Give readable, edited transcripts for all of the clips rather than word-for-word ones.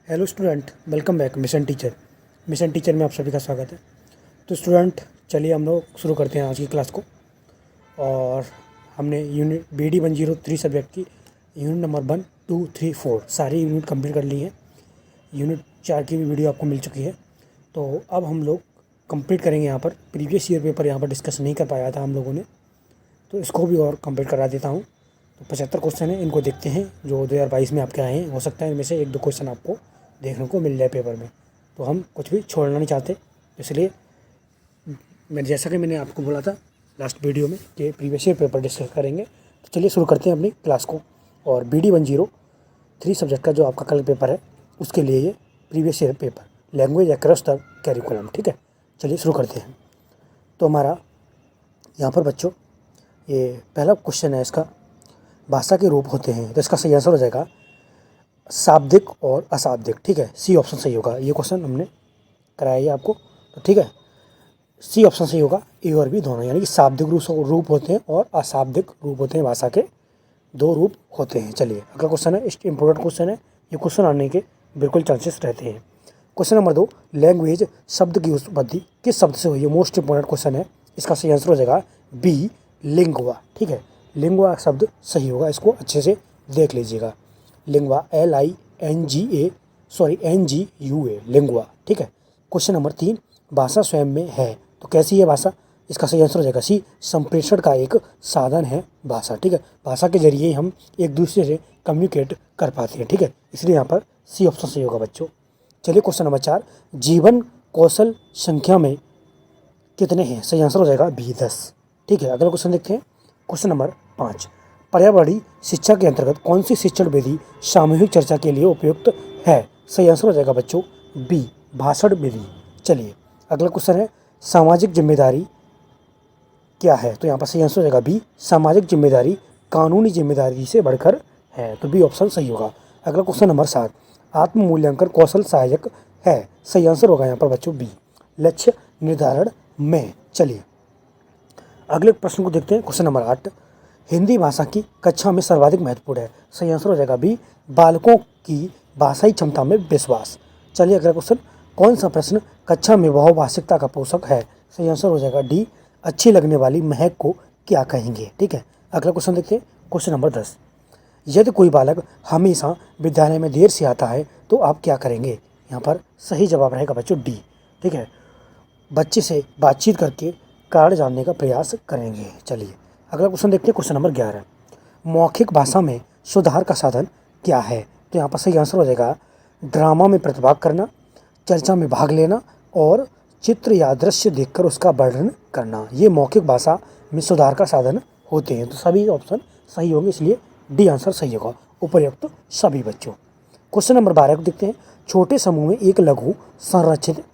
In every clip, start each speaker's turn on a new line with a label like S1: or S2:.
S1: Hello student, welcome back mission teacher में आप सभी का स्वागत है। तो स्टूडेंट, चलिए हम लोग शुरू करते हैं आज की क्लास को। और हमने यूनिट BD 103 सब्जेक्ट की यूनिट नंबर 1, 2, 3, 4 सारी यूनिट कंप्लीट कर ली है। यूनिट 4 की भी वीडियो आपको मिल चुकी है। तो अब हम लोग कंप्लीट करेंगे। यहाँ पर प्रीवियस ईयर पेपर यहाँ पर डिस्कस नहीं कर पाया था हम लोगों ने, तो इसको भी और कंप्लीट करा देता हूँ। तो 75 क्वेश्चन है, इनको देखते हैं जो 2022 में आपके आए हैं। हो सकता है इनमें से 1-2 क्वेश्चन आपको देखने को मिल जाए पेपर में, तो हम कुछ भी छोड़ना नहीं चाहते। इसलिए जैसा कि मैंने आपको बोला था लास्ट वीडियो में कि प्रीवियस ईयर पेपर डिस्कस करेंगे, तो चलिए शुरू करते हैं अपनी क्लास को। और BD 103 सब्जेक्ट का जो आपका कल पेपर है, उसके लिए ये previous year paper language across the curriculum, ठीक है। चलिए शुरू करते हैं। तो हमारा यहाँ पर बच्चों ये पहला क्वेश्चन है, इसका भाषा के रूप होते हैं, तो इसका सही आंसर हो जाएगा शाब्दिक और अशाब्दिक, ठीक है। सी ऑप्शन सही होगा। ये क्वेश्चन हमने कराया है आपको, तो ठीक है, सी ऑप्शन सही होगा। ए और बी दोनों, यानी कि शाब्दिक रूप होते हैं और अशाब्दिक रूप होते हैं। भाषा के 2 रूप होते हैं। चलिए अगला क्वेश्चन है, इंपॉर्टेंट क्वेश्चन है, ये क्वेश्चन आने के बिल्कुल चांसेस रहते हैं। क्वेश्चन नंबर 2, लैंग्वेज शब्द की उत्पत्ति किस शब्द से हुई है? मोस्ट इंपॉर्टेंट क्वेश्चन है। इसका सही आंसर हो जाएगा बी, लिंगुआ, ठीक है। लिंगुआ शब्द सही होगा, इसको अच्छे से देख लीजिएगा। लिंगुआ NGUA, लिंगुआ, ठीक है। क्वेश्चन नंबर 3, भाषा स्वयं में है तो कैसी है भाषा? इसका सही आंसर हो जाएगा सी, संप्रेषण का एक साधन है भाषा, ठीक है। भाषा के जरिए ही हम एक दूसरे से कम्युनिकेट कर पाते हैं, ठीक है। इसलिए यहाँ पर सी ऑप्शन सही होगा बच्चों। चलिए क्वेश्चन नंबर 4, जीवन कौशल संख्या में कितने हैं? सही आंसर हो जाएगा बी, 10, ठीक है। अगला क्वेश्चन देखते हैं। क्वेश्चन नंबर 5, पर्यावरणीय शिक्षा के अंतर्गत कौन सी शिक्षण विधि सामूहिक चर्चा के लिए उपयुक्त है? सही आंसर हो जाएगा बच्चों बी, भाषण विधि। चलिए अगला क्वेश्चन है, सामाजिक जिम्मेदारी क्या है? तो यहाँ पर सही आंसर हो जाएगा बी, सामाजिक जिम्मेदारी कानूनी जिम्मेदारी से बढ़कर है, तो बी ऑप्शन सही होगा। अगला क्वेश्चन नंबर 7, आत्म मूल्यांकन कौशल सहायक है? सही आंसर होगा यहाँ पर बच्चों बी, लक्ष्य निर्धारण में। चलिए अगले प्रश्न को देखते हैं। क्वेश्चन नंबर 8, हिंदी भाषा की कक्षा में सर्वाधिक महत्वपूर्ण है? सही आंसर हो जाएगा बी, बालकों की भाषाई क्षमता में विश्वास। चलिए अगला क्वेश्चन, कौन सा प्रश्न कक्षा में बहुभाषिकता का पोषक है? सही आंसर हो जाएगा डी, अच्छी लगने वाली महक को क्या कहेंगे, ठीक है। अगला क्वेश्चन देखते हैं। क्वेश्चन नंबर 10, यदि कोई बालक हमेशा विद्यालय में देर से आता है तो आप क्या करेंगे? यहाँ पर सही जवाब रहेगा बच्चों डी, ठीक है, बच्चे से बातचीत करके कारण जानने का प्रयास करेंगे। चलिए अगला क्वेश्चन देखते हैं। क्वेश्चन नंबर 11, मौखिक भाषा में सुधार का साधन क्या है? तो यहाँ पर सही आंसर हो जाएगा ड्रामा में प्रतिभाग करना, चर्चा में भाग लेना और चित्र या दृश्य देखकर उसका वर्णन करना। ये मौखिक भाषा में सुधार का साधन होते हैं। तो सभी ऑप्शन सही होंगे, इसलिए डी आंसर सही होगा, उपर्युक्त सभी बच्चों। क्वेश्चन नंबर 12 को देखते हैं। छोटे समूह में एक लघु संरचित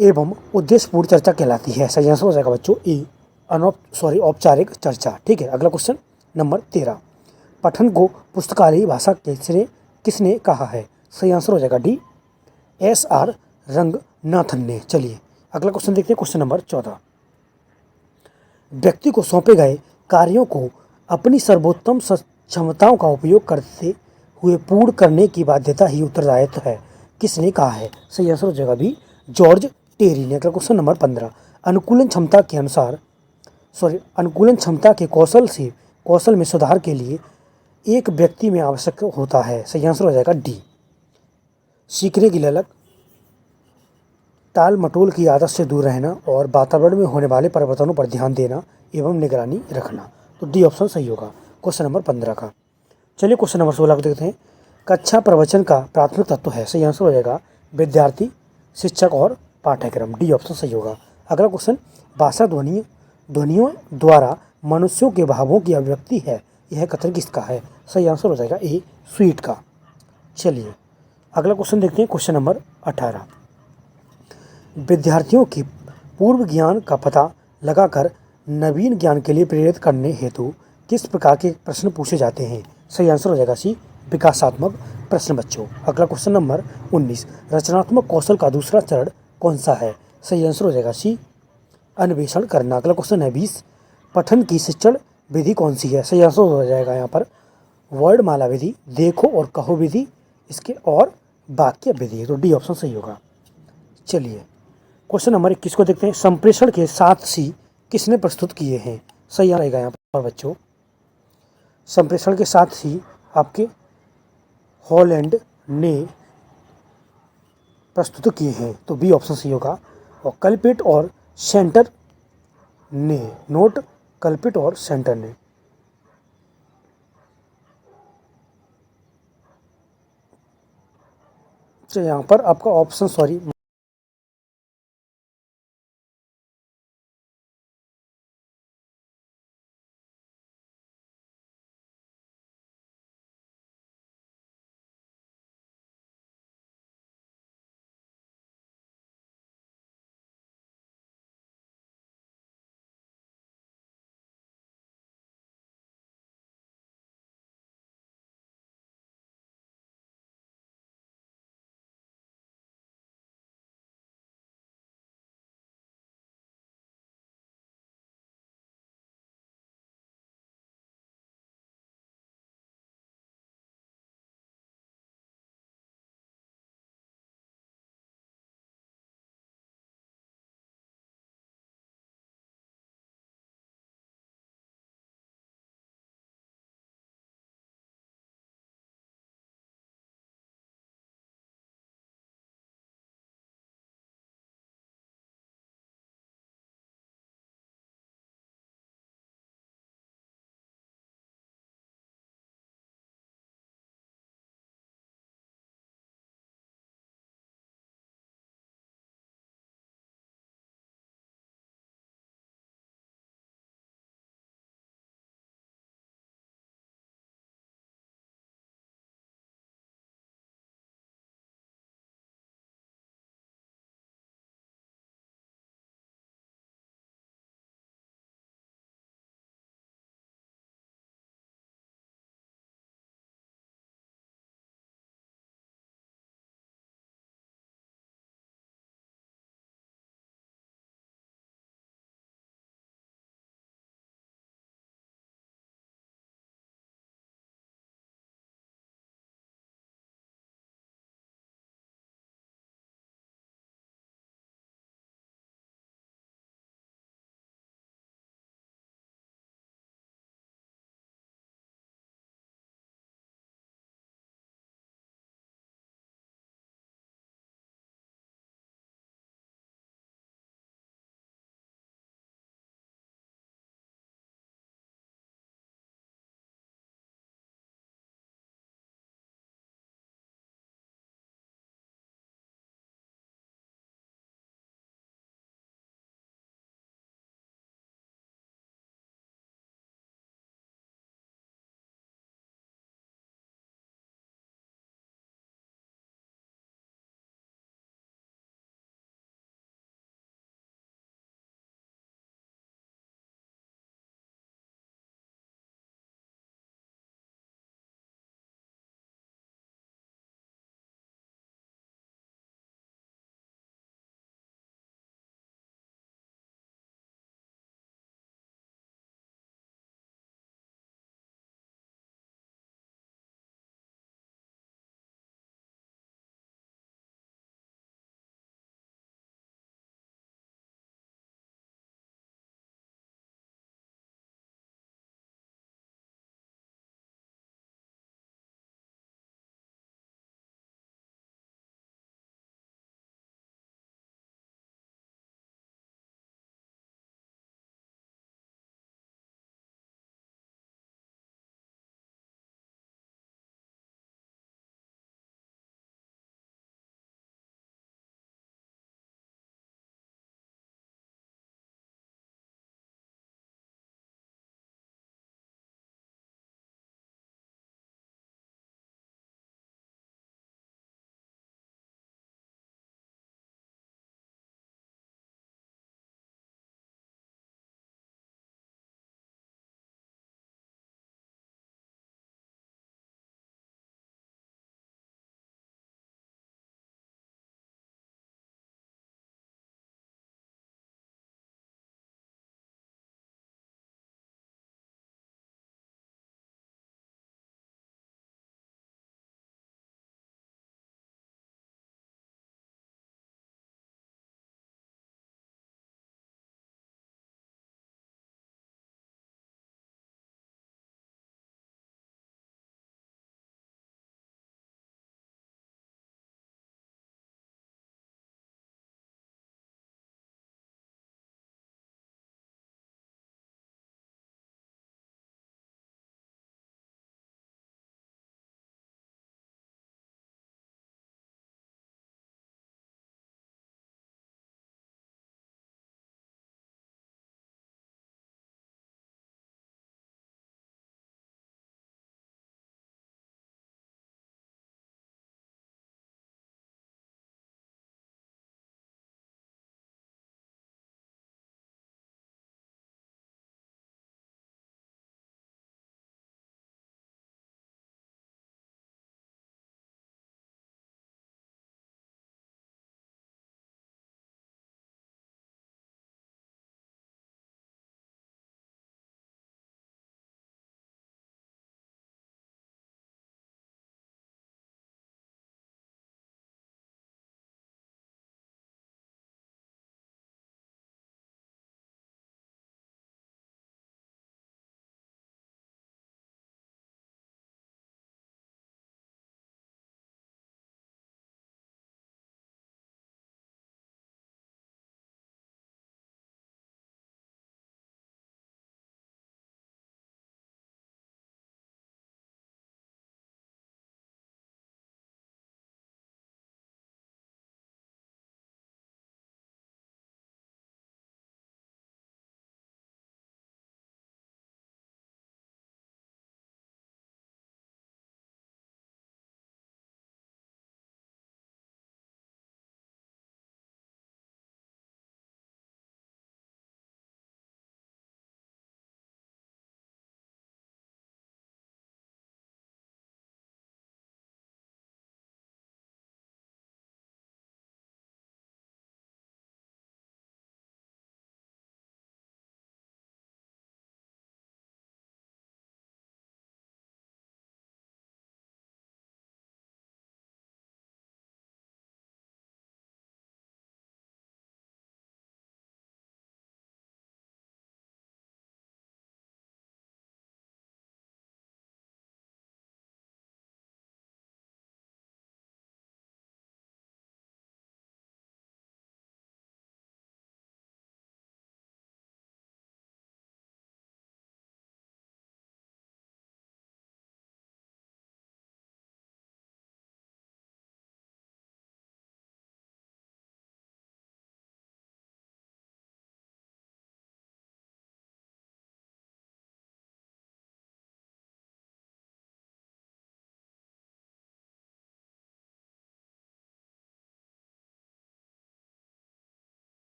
S1: एवं उद्देश्यपूर्ण चर्चा कहलाती है? सही आंसर हो जाएगा बच्चों ए, औपचारिक चर्चा, ठीक है। अगला क्वेश्चन नंबर 13, पठन को पुस्तकालय भाषा किसने कहा है? सही आंसर हो जाएगा डी, SR रंगनाथन ने। चलिए अगला क्वेश्चन देखते हैं। क्वेश्चन नंबर 14, व्यक्ति को सौंपे गए कार्यों को अपनी सर्वोत्तम क्षमताओं का उपयोग करते हुए पूर्ण करने की बाध्यता ही उत्तरदायित्व है, किसने कहा है? सही आंसर हो जाएगा बी, जॉर्ज टेरी ने। अगला क्वेश्चन नंबर 15, अनुकूलन क्षमता के कौशल में सुधार के लिए एक व्यक्ति में आवश्यक होता है? सही आंसर हो जाएगा डी, सीखने की ललक, टाल मटोल की आदत से दूर रहना और वातावरण में होने वाले परिवर्तनों पर ध्यान देना एवं निगरानी रखना। तो डी ऑप्शन सही होगा क्वेश्चन नंबर 15 का। चलिए क्वेश्चन नंबर 16 को देखते हैं। कक्षा प्रवचन का प्राथमिक तत्व है? सही आंसर हो जाएगा विद्यार्थी, शिक्षक और पाठ्यक्रम, डी ऑप्शन सही होगा। अगला क्वेश्चन, भाषा ध्वनियों द्वारा मनुष्यों के भावों की अभिव्यक्ति है, यह कथन किसका है? सही आंसर हो जाएगा ए, स्वीट का। चलिए अगला क्वेश्चन देखते हैं। क्वेश्चन नंबर 18, विद्यार्थियों के पूर्व ज्ञान का पता लगाकर नवीन ज्ञान के लिए प्रेरित करने हेतु किस प्रकार के प्रश्न पूछे जाते हैं? सही आंसर हो जाएगा सी, विकासात्मक प्रश्न बच्चों। अगला क्वेश्चन नंबर 19, रचनात्मक कौशल का दूसरा चरण कौन सा है? सही आंसर हो जाएगा सी, अन्वेषण करना। अगला क्वेश्चन है 20, पठन की शिक्षण विधि कौन सी है? सही आंसर हो जाएगा यहाँ पर वर्णमाला विधि, देखो और कहो विधि इसके और वाक्य विधि है, तो डी ऑप्शन सही होगा। चलिए क्वेश्चन नंबर 21 को देखते हैं। संप्रेषण के 7 सी किसने प्रस्तुत किए हैं? सही आएगा यहाँ पर बच्चों। संप्रेषण के 7 सी आपके हॉलैंड ने प्रस्तुत किए हैं, तो बी ऑप्शन सही होगा। और कल्पिट और सेंटर ने, नोट कल्पिट और सेंटर ने। तो यहाँ पर आपका ऑप्शन, सॉरी